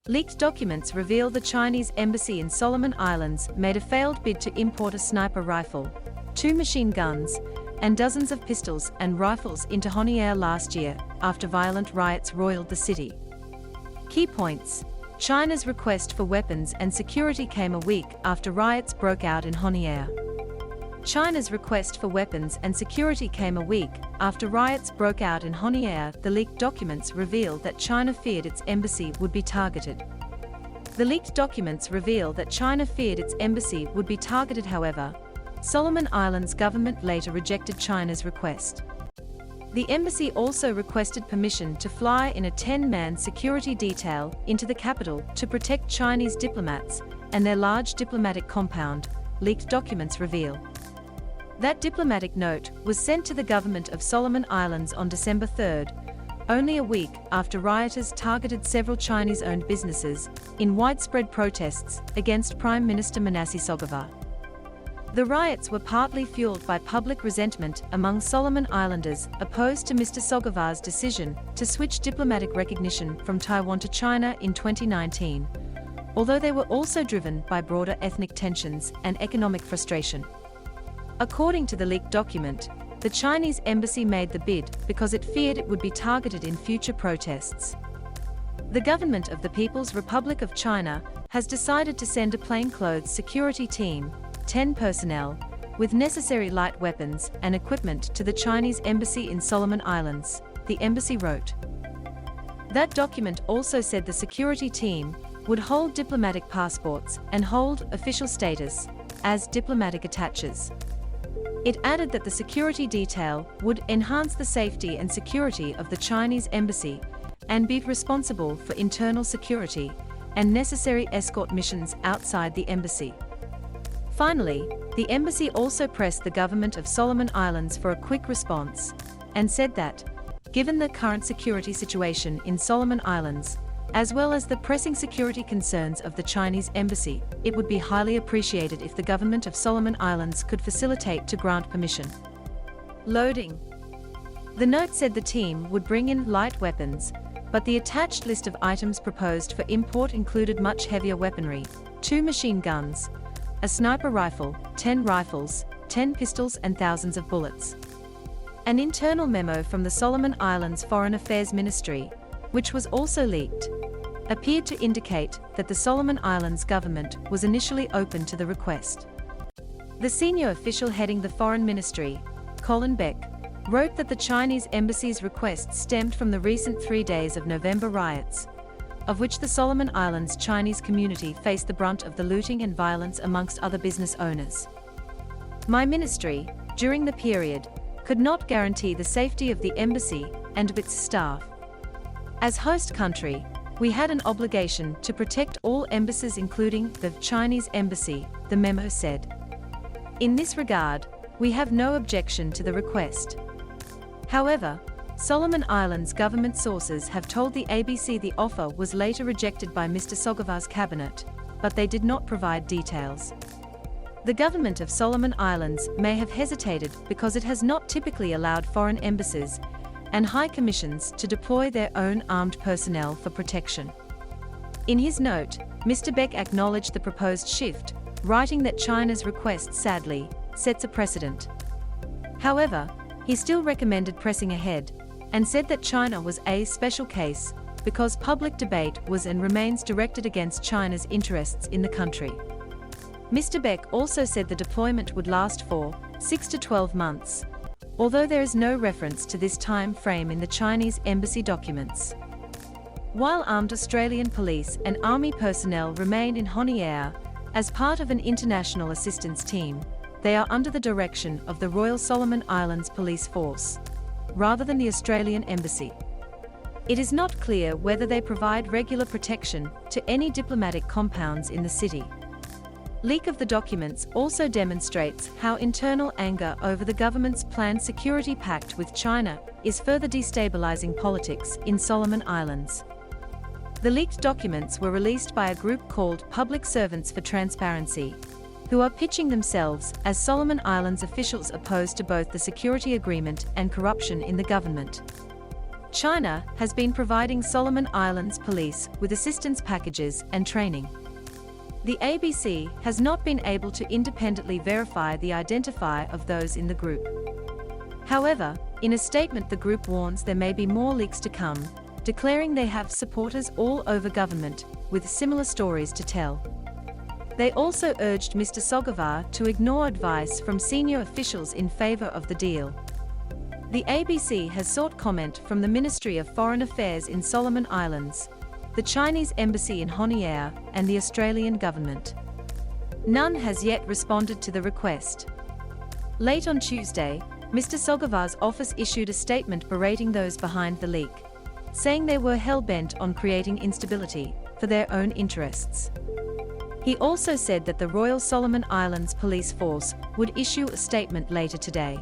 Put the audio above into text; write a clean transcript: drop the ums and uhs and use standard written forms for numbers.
Leaked documents reveal the Chinese embassy in Solomon Islands made a failed bid to import a sniper rifle, 2 machine guns, and dozens of pistols and rifles into Honiara last year, after violent riots roiled the city. Key points. China's request for weapons and security came a week after riots broke out in Honiara. China's request for weapons and security came a week after riots broke out in Honiara. The leaked documents reveal that China feared its embassy would be targeted. The leaked documents reveal that China feared its embassy would be targeted. However, Solomon Islands government later rejected China's request. The embassy also requested permission to fly in a 10-man security detail into the capital to protect Chinese diplomats and their large diplomatic compound, leaked documents reveal. That diplomatic note was sent to the government of Solomon Islands on December 3, only a week after rioters targeted several Chinese-owned businesses in widespread protests against Prime Minister Manasseh Sogavare. The riots were partly fueled by public resentment among Solomon Islanders opposed to Mr. Sogavare's decision to switch diplomatic recognition from Taiwan to China in 2019, although they were also driven by broader ethnic tensions and economic frustration. According to the leaked document, the Chinese embassy made the bid because it feared it would be targeted in future protests. The government of the People's Republic of China has decided to send a plainclothes security team, 10 personnel, with necessary light weapons and equipment to the Chinese embassy in Solomon Islands, the embassy wrote. That document also said the security team would hold diplomatic passports and hold official status as diplomatic attaches. It added that the security detail would enhance the safety and security of the Chinese embassy and be responsible for internal security and necessary escort missions outside the embassy. Finally, the embassy also pressed the government of Solomon Islands for a quick response, and said that, given the current security situation in Solomon Islands, as well as the pressing security concerns of the Chinese embassy, it would be highly appreciated if the government of Solomon Islands could facilitate to grant permission. Loading. The note said the team would bring in light weapons, but the attached list of items proposed for import included much heavier weaponry, 2 machine guns, a sniper rifle, 10 rifles, 10 pistols and thousands of bullets. An internal memo from the Solomon Islands Foreign Affairs Ministry, which was also leaked, appeared to indicate that the Solomon Islands government was initially open to the request. The senior official heading the Foreign Ministry, Colin Beck, wrote that the Chinese embassy's request stemmed from the recent 3 days of November riots, of which the Solomon Islands Chinese community faced the brunt of the looting and violence amongst other business owners. My ministry, during the period, could not guarantee the safety of the embassy and of its staff. As host country, we had an obligation to protect all embassies including the Chinese embassy, the memo said. In this regard, we have no objection to the request. However, Solomon Islands government sources have told the ABC the offer was later rejected by Mr. Sogavare's cabinet, but they did not provide details. The government of Solomon Islands may have hesitated because it has not typically allowed foreign embassies and high commissions to deploy their own armed personnel for protection. In his note, Mr. Beck acknowledged the proposed shift, writing that China's request sadly sets a precedent. However, he still recommended pressing ahead, and said that China was a special case because public debate was and remains directed against China's interests in the country. Mr. Beck also said the deployment would last for 6 to 12 months, although there is no reference to this time frame in the Chinese embassy documents. While armed Australian police and army personnel remain in Honiara as part of an international assistance team, they are under the direction of the Royal Solomon Islands Police Force, rather than the Australian Embassy. It is not clear whether they provide regular protection to any diplomatic compounds in the city. Leak of the documents also demonstrates how internal anger over the government's planned security pact with China is further destabilizing politics in Solomon Islands. The leaked documents were released by a group called Public Servants for Transparency, who are pitching themselves as Solomon Islands officials opposed to both the security agreement and corruption in the government. China has been providing Solomon Islands police with assistance packages and training. The ABC has not been able to independently verify the identity of those in the group. However, in a statement the group warns there may be more leaks to come, declaring they have supporters all over government, with similar stories to tell. They also urged Mr. Sogavar to ignore advice from senior officials in favor of the deal. The ABC has sought comment from the Ministry of Foreign Affairs in Solomon Islands, the Chinese Embassy in Honiara, and the Australian government. None has yet responded to the request. Late on Tuesday, Mr. Sogavar's office issued a statement berating those behind the leak, saying they were hell-bent on creating instability for their own interests. He also said that the Royal Solomon Islands Police Force would issue a statement later today.